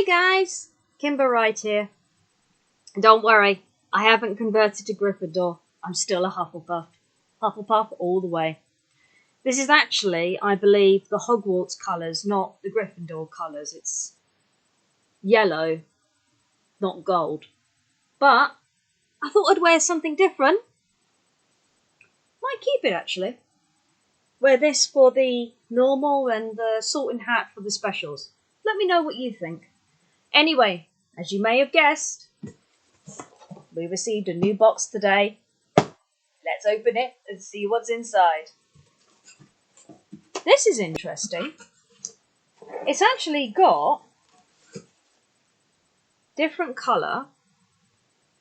guys, Kimber right here. Don't worry, I haven't converted to Gryffindor. I'm still a Hufflepuff. Hufflepuff all the way. This is actually, I believe, the Hogwarts colours, not the Gryffindor colours. It's yellow, not gold. But I thought I'd wear something different. Might keep it actually. Wear this for the normal and the sorting hat for the specials. Let me know what you think. Anyway, as you may have guessed, we received a new box today. Let's open it and see what's inside. This is interesting. It's actually got different colour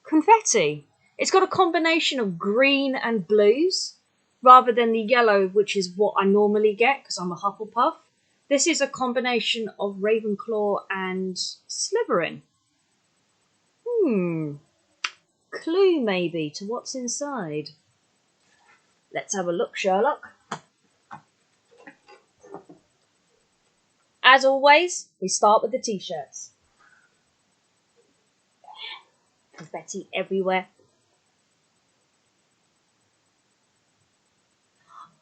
confetti. It's got a combination of green and blues rather than the yellow, which is what I normally get because I'm a Hufflepuff. This is a combination of Ravenclaw and Slytherin. Clue maybe to what's inside. Let's have a look, Sherlock. As always, we start with the t-shirts. Confetti everywhere.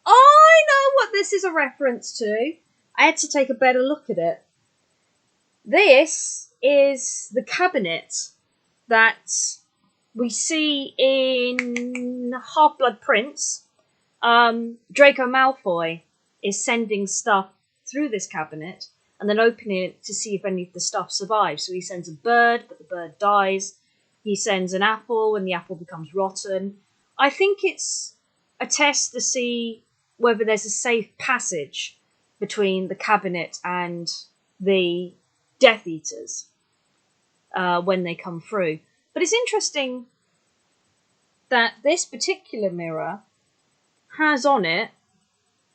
I know what this is a reference to. I had to take a better look at it. This is the cabinet that we see in Half-Blood Prince. Draco Malfoy is sending stuff through this cabinet and then opening it to see if any of the stuff survives. So he sends a bird, but the bird dies. He sends an apple and the apple becomes rotten. I think it's a test to see whether there's a safe passage between the cabinet and the Death Eaters when they come through. But it's interesting that this particular mirror has on it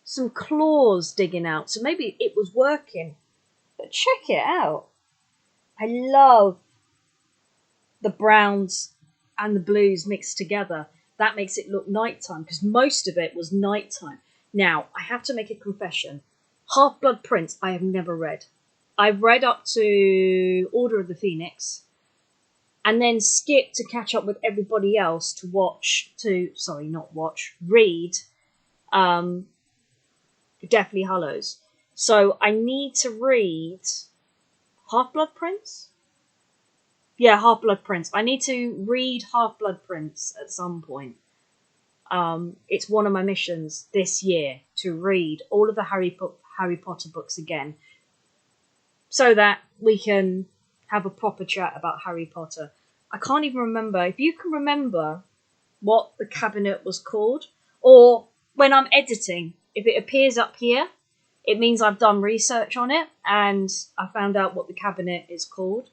some claws digging out. So maybe it was working. But check it out. I love the browns and the blues mixed together. That makes it look nighttime because most of it was nighttime. Now, I have to make a confession. Half-Blood Prince I have never read. I've read up to Order of the Phoenix and then skipped to catch up with everybody else read Deathly Hallows. So I need to read Half-Blood Prince? Yeah, Half-Blood Prince. I need to read Half-Blood Prince at some point. It's one of my missions this year to read all of the Harry Potter books again so that we can have a proper chat about Harry Potter. I can't even remember. If you can remember what the cabinet was called, or when I'm editing, if it appears up here, it means I've done research on it and I found out what the cabinet is called.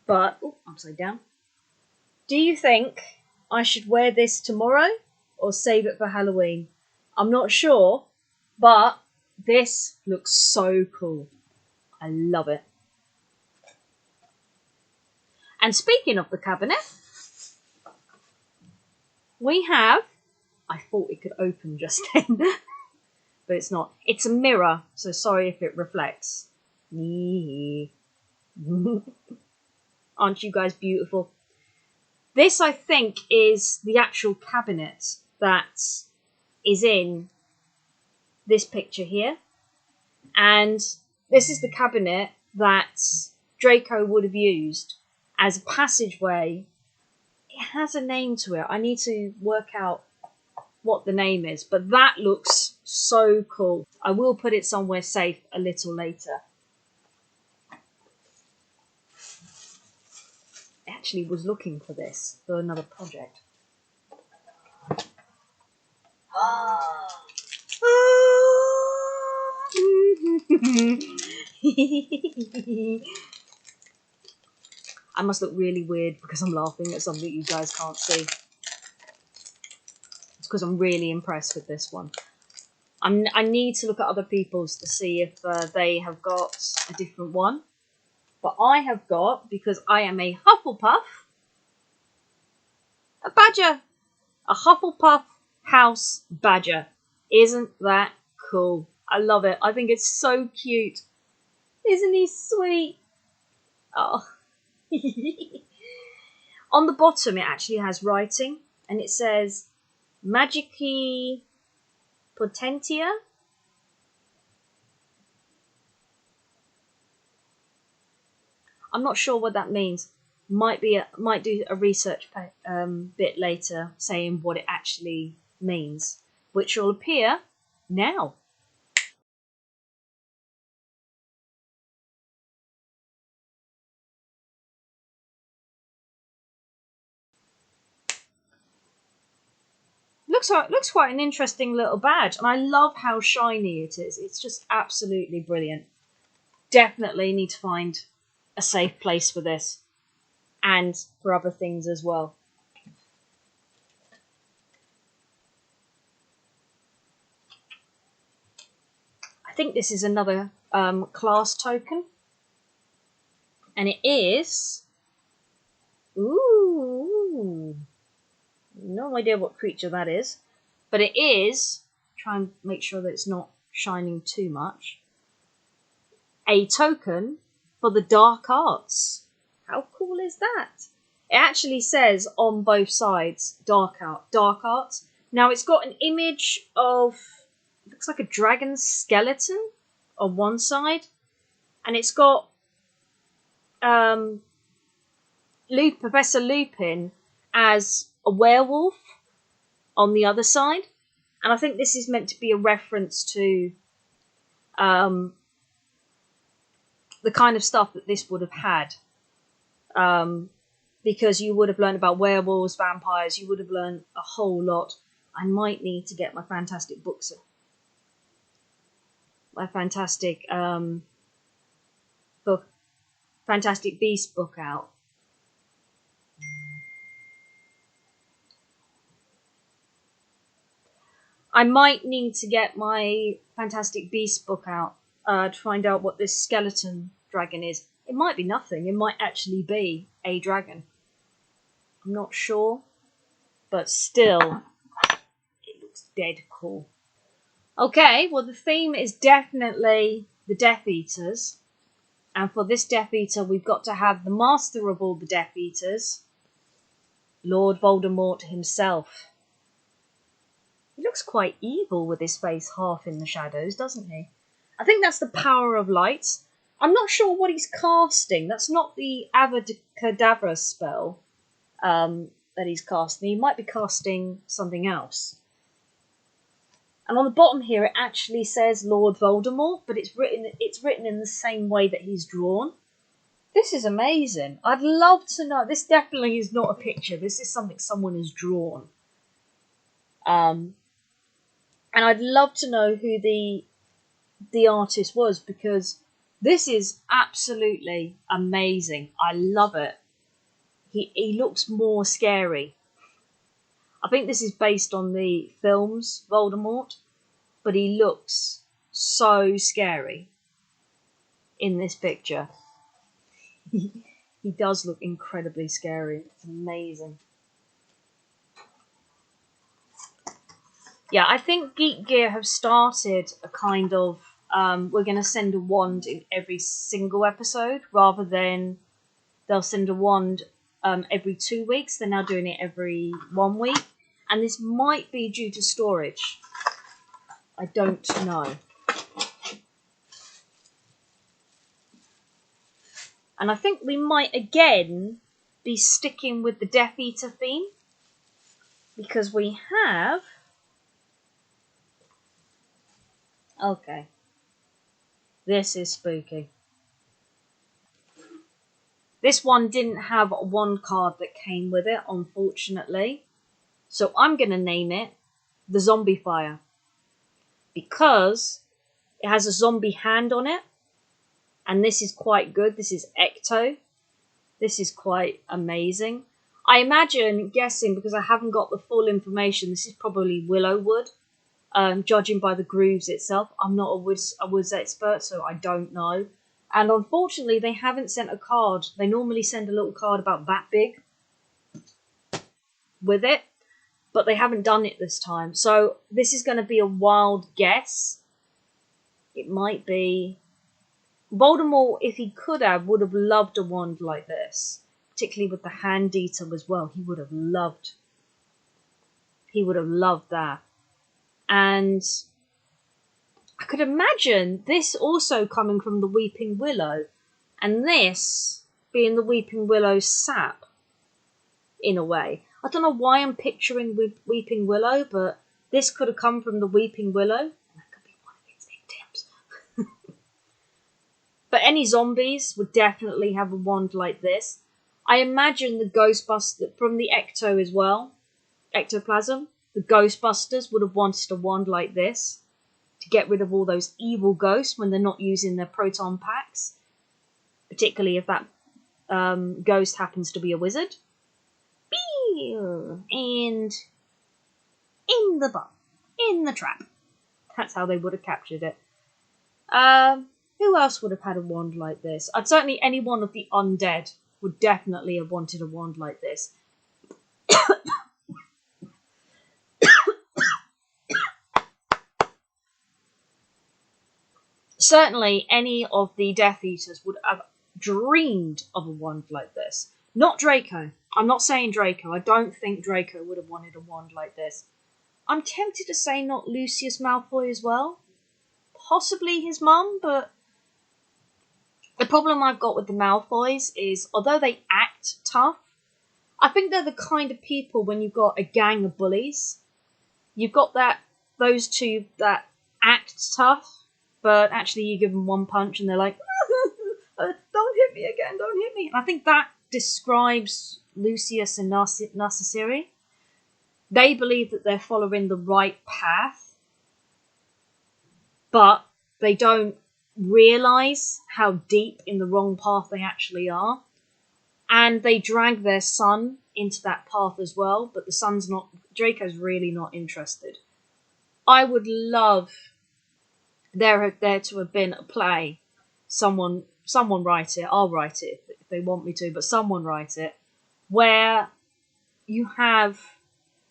But, upside down. Do you think I should wear this tomorrow or save it for Halloween? I'm not sure, but this looks so cool. I love it. And speaking of the cabinet, we have, I thought it could open just then, but it's not. It's a mirror, so sorry if it reflects. Aren't you guys beautiful? This, I think, is the actual cabinet that is in this picture here. And this is the cabinet that Draco would have used as a passageway. It has a name to it. I need to work out what the name is. But that looks so cool. I will put it somewhere safe a little later. I actually was looking for this for another project. I must look really weird because I'm laughing at something you guys can't see. It's because I'm really impressed with this one. I need to look at other people's to see if they have got a different one. But I have got, because I am a Hufflepuff, a badger. A Hufflepuff house badger. Isn't that cool? I love it. I think it's so cute. Isn't he sweet? Oh. On the bottom, it actually has writing, and it says Magically Potentia. I'm not sure what that means. Might do a research bit later saying what it actually means, which will appear now. Looks quite an interesting little badge, and I love how shiny it is. It's just absolutely brilliant. Definitely need to find a safe place for this, and for other things as well. I think this is another class token, and it is. Ooh, no idea what creature that is, but it is. Try and make sure that it's not shining too much. A token for the dark arts. How cool is that? It actually says on both sides dark arts. Now it's got an image of, looks like a dragon skeleton on one side, and it's got Professor Lupin as a werewolf on the other side, and I think this is meant to be a reference to the kind of stuff that this would have had, because you would have learned about werewolves, vampires. You would have learned a whole lot. I might need to get my fantastic books, my fantastic book, Fantastic Beast book out. I might need to get my Fantastic Beast book out to find out what this skeleton dragon is. It might be nothing. It might actually be a dragon. I'm not sure, but still, it looks dead cool. Okay, well the theme is definitely the Death Eaters. And for this Death Eater, we've got to have the master of all the Death Eaters, Lord Voldemort himself. He looks quite evil with his face half in the shadows, doesn't he? I think that's the power of light. I'm not sure what he's casting. That's not the Avada spell that he's casting. He might be casting something else. And on the bottom here, it actually says Lord Voldemort, but it's written in the same way that he's drawn. This is amazing. I'd love to know. This definitely is not a picture. This is something someone has drawn. And I'd love to know who the artist was, because this is absolutely amazing. I love it. He looks more scary. I think this is based on the films Voldemort, but he looks so scary in this picture. He does look incredibly scary. It's amazing. Yeah, I think Geek Gear have started a kind of we're going to send a wand in every single episode, rather than they'll send a wand every 2 weeks. They're now doing it every 1 week, and this might be due to storage. I don't know. And I think we might again be sticking with the Death Eater theme, because we have. Okay. This is spooky. This one didn't have one card that came with it, unfortunately. So I'm going to name it the Zombie Fire, because it has a zombie hand on it. And this is quite good. This is Ecto. This is quite amazing. I imagine, guessing, because I haven't got the full information, this is probably Willow Wood. Judging by the grooves itself. I'm not a woods expert, so I don't know. And unfortunately, they haven't sent a card. They normally send a little card about that big with it, but they haven't done it this time. So this is going to be a wild guess. It might be Voldemort, if he could have, would have loved a wand like this, particularly with the hand detail as well. He would have loved that. And I could imagine this also coming from the Weeping Willow, and this being the Weeping Willow's sap, in a way. I don't know why I'm picturing Weeping Willow, but this could have come from the Weeping Willow, and that could be one of its victims. But any zombies would definitely have a wand like this. I imagine the Ghostbusters, from the Ecto as well, Ectoplasm, the Ghostbusters would have wanted a wand like this to get rid of all those evil ghosts when they're not using their proton packs, particularly if that ghost happens to be a wizard. And in the trap. That's how they would have captured it. Who else would have had a wand like this? I'd certainly, any one of the undead would definitely have wanted a wand like this. Certainly, any of the Death Eaters would have dreamed of a wand like this. Not Draco. I'm not saying Draco. I don't think Draco would have wanted a wand like this. I'm tempted to say not Lucius Malfoy as well. Possibly his mum, but the problem I've got with the Malfoys is, although they act tough, I think they're the kind of people when you've got a gang of bullies, you've got those two that act tough, but actually you give them one punch and they're like, don't hit me again, don't hit me. And I think that describes Lucius and Narcissiri. They believe that they're following the right path, but they don't realise how deep in the wrong path they actually are. And they drag their son into that path as well, but the son's not, Draco's really not interested. I would love there to have been a play, someone write it, I'll write it if they want me to, but someone write it, where you have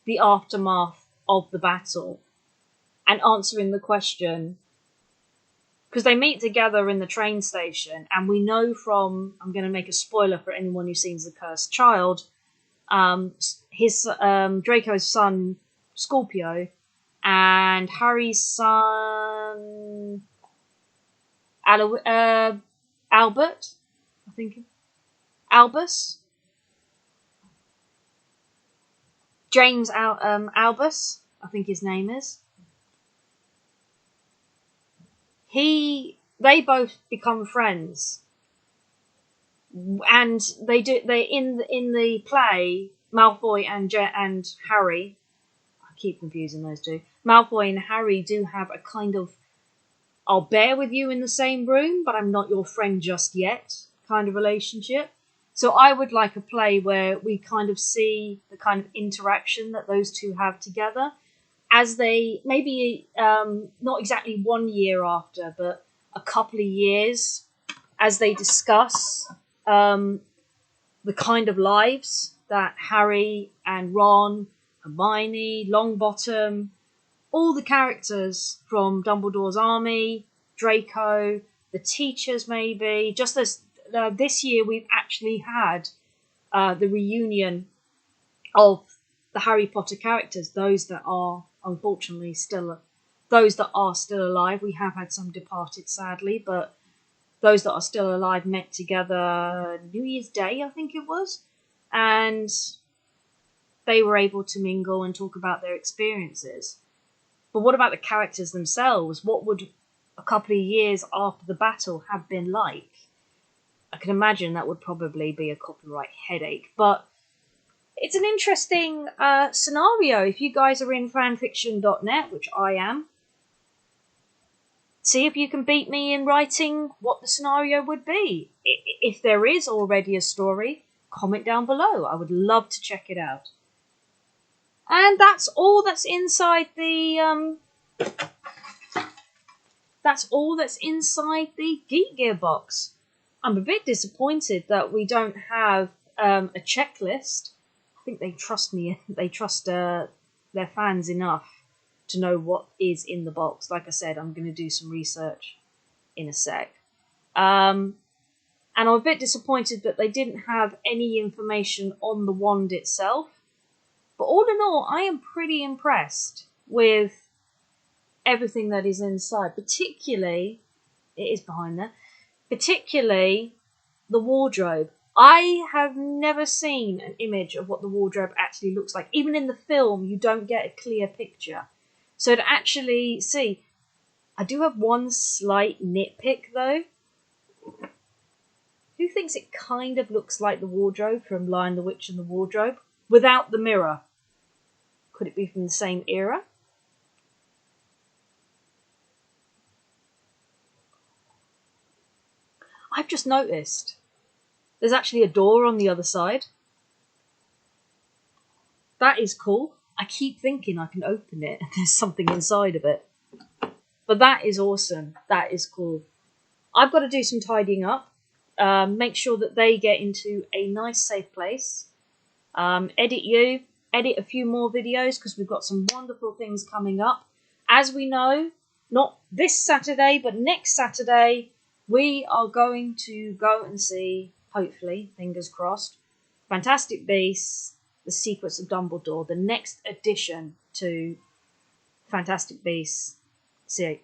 the aftermath of the battle and answering the question, because they meet together in the train station, and we know from, I'm going to make a spoiler for anyone who sees The Cursed Child, his Draco's son Scorpio and Harry's son Albert, I think, Albus, James Albus, I think his name is. They both become friends, and they in the play, Malfoy and Harry, I keep confusing those two. Malfoy and Harry do have a kind of, I'll bear with you in the same room, but I'm not your friend just yet kind of relationship. So I would like a play where we kind of see the kind of interaction that those two have together, as they, maybe not exactly 1 year after, but a couple of years, as they discuss the kind of lives that Harry and Ron, Hermione, Longbottom, all the characters from Dumbledore's army, Draco, the teachers maybe, just as this year we've actually had the reunion of the Harry Potter characters, those that are unfortunately still alive. We have had some departed, sadly, but those that are still alive met together New Year's Day, I think it was, and they were able to mingle and talk about their experiences. But what about the characters themselves? What would a couple of years after the battle have been like? I can imagine that would probably be a copyright headache, but it's an interesting scenario. If you guys are in fanfiction.net, which I am, see if you can beat me in writing what the scenario would be. If there is already a story, comment down below. I would love to check it out. And that's all that's inside the Geek Gear box. I'm a bit disappointed that we don't have a checklist. I think they trust me. They trust their fans enough to know what is in the box. Like I said, I'm going to do some research in a sec. And I'm a bit disappointed that they didn't have any information on the wand itself. But all in all, I am pretty impressed with everything that is inside. Particularly, it is behind there, particularly the wardrobe. I have never seen an image of what the wardrobe actually looks like. Even in the film, you don't get a clear picture. So to actually see, I do have one slight nitpick though. Who thinks it kind of looks like the wardrobe from Lion the Witch and the Wardrobe without the mirror? Could it be from the same era? I've just noticed there's actually a door on the other side. That is cool. I keep thinking I can open it and there's something inside of it. But that is awesome. That is cool. I've got to do some tidying up. Make sure that they get into a nice safe place. Edit a few more videos because we've got some wonderful things coming up. As we know, not this Saturday, but next Saturday, we are going to go and see, hopefully, fingers crossed, Fantastic Beasts, The Secrets of Dumbledore, the next addition to Fantastic Beasts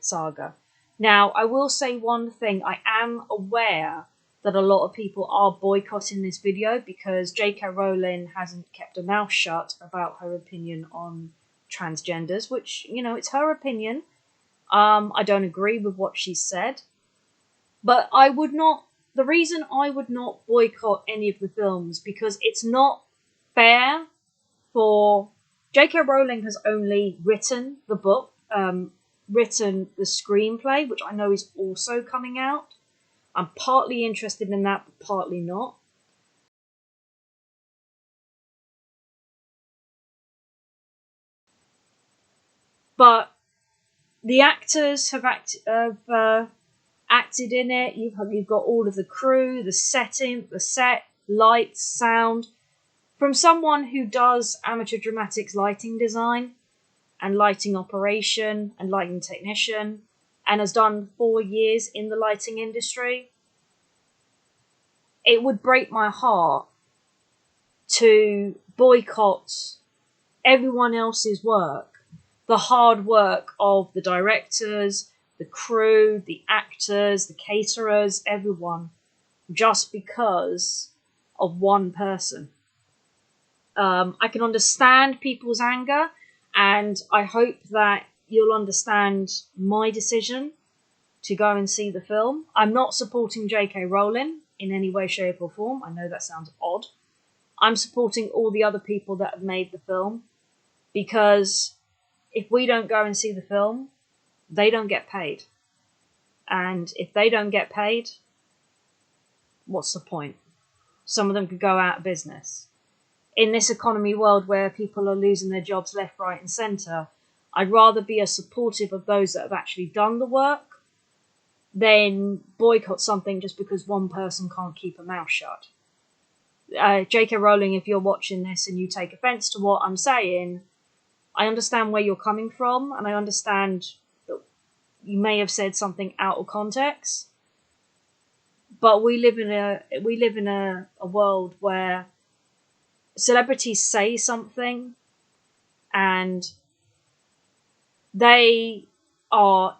saga. Now, I will say one thing. I am aware that a lot of people are boycotting this video because J.K. Rowling hasn't kept her mouth shut about her opinion on transgenders, which, it's her opinion. I don't agree with what she said. But the reason I would not boycott any of the films, because it's not fair for... J.K. Rowling has only written the book, written the screenplay, which I know is also coming out. I'm partly interested in that, but partly not. But the actors have acted in it. You've got all of the crew, the setting, the set, lights, sound. From someone who does amateur dramatics lighting design and lighting operation and lighting technician and has done 4 years in the lighting industry, it would break my heart to boycott everyone else's work, the hard work of the directors, the crew, the actors, the caterers, everyone, just because of one person. I can understand people's anger, and I hope that you'll understand my decision to go and see the film. I'm not supporting J.K. Rowling in any way, shape, or form. I know that sounds odd. I'm supporting all the other people that have made the film, because if we don't go and see the film, they don't get paid. And if they don't get paid, what's the point? Some of them could go out of business. In this economy world where people are losing their jobs left, right, and centre, I'd rather be as supportive of those that have actually done the work than boycott something just because one person can't keep a mouth shut. J.K. Rowling, if you're watching this and you take offence to what I'm saying, I understand where you're coming from, and I understand that you may have said something out of context. But we live in a world where celebrities say something and they are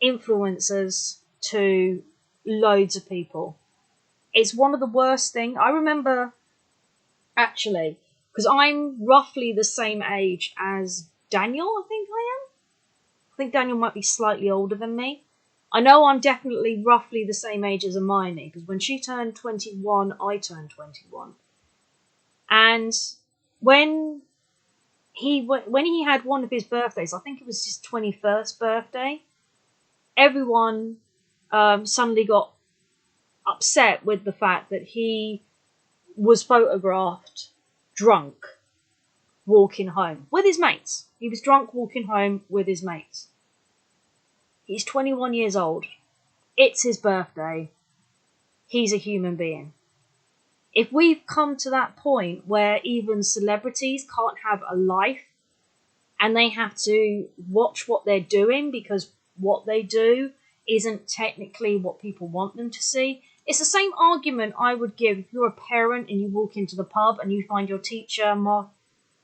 influencers to loads of people. It's one of the worst things. I remember, actually, because I'm roughly the same age as Daniel, I think I am. I think Daniel might be slightly older than me. I know I'm definitely roughly the same age as Hermione, because when she turned 21, I turned 21. And when he had one of his birthdays, I think it was his 21st birthday, everyone suddenly got upset with the fact that he was photographed drunk walking home with his mates. He was drunk walking home with his mates. He's 21 years old. It's his birthday. He's a human being. If we've come to that point where even celebrities can't have a life and they have to watch what they're doing because what they do isn't technically what people want them to see. It's the same argument I would give if you're a parent and you walk into the pub and you find your teacher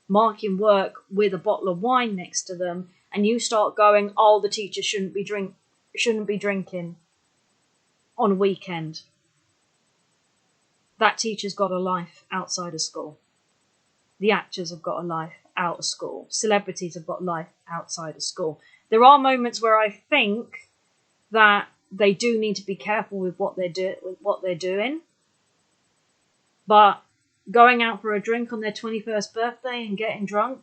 marking work with a bottle of wine next to them, and you start going, "Oh, the teacher shouldn't be drinking on a weekend." That teacher's got a life outside of school. The actors have got a life out of school. Celebrities have got life outside of school. There are moments where I think that they do need to be careful with what they're doing. But going out for a drink on their 21st birthday and getting drunk,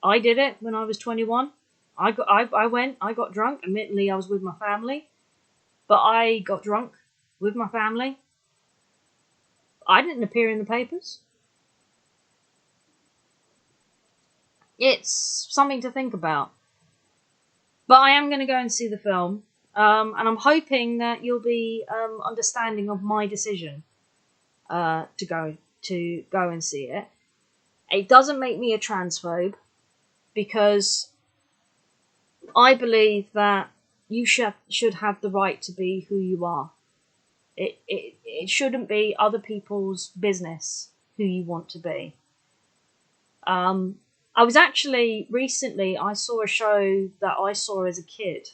I did it when I was 21. I got drunk. Admittedly, I was with my family, but I got drunk with my family. I didn't appear in the papers. It's something to think about. But I am going to go and see the film, and I'm hoping that you'll be understanding of my decision to go and see it. It doesn't make me a transphobe, because I believe that you should have the right to be who you are. It shouldn't be other people's business who you want to be. I was actually recently, I saw a show that I saw as a kid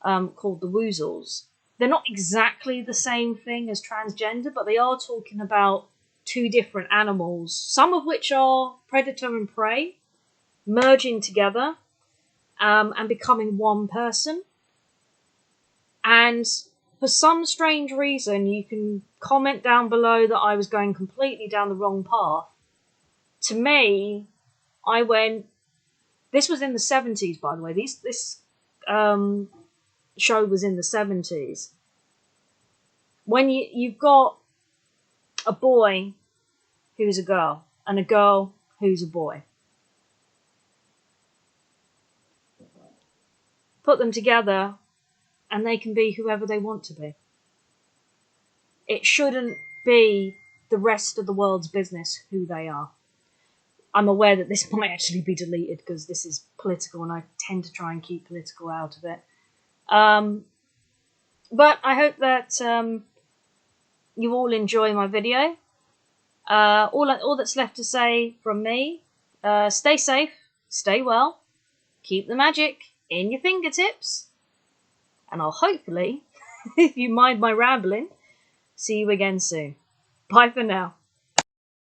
called The Woozles. They're not exactly the same thing as transgender, but they are talking about two different animals, some of which are predator and prey, merging together and becoming one person. And for some strange reason, you can comment down below that I was going completely down the wrong path. To me, I went... This was in the 70s, by the way. This show was in the 70s. When you've got a boy who's a girl and a girl who's a boy, put them together and they can be whoever they want to be. It shouldn't be the rest of the world's business who they are. I'm aware that this might actually be deleted because this is political and I tend to try and keep political out of it. But I hope that you all enjoy my video. All that's left to say from me, stay safe, stay well, keep the magic in your fingertips, and I'll hopefully, if you mind my rambling, see you again soon. Bye for now.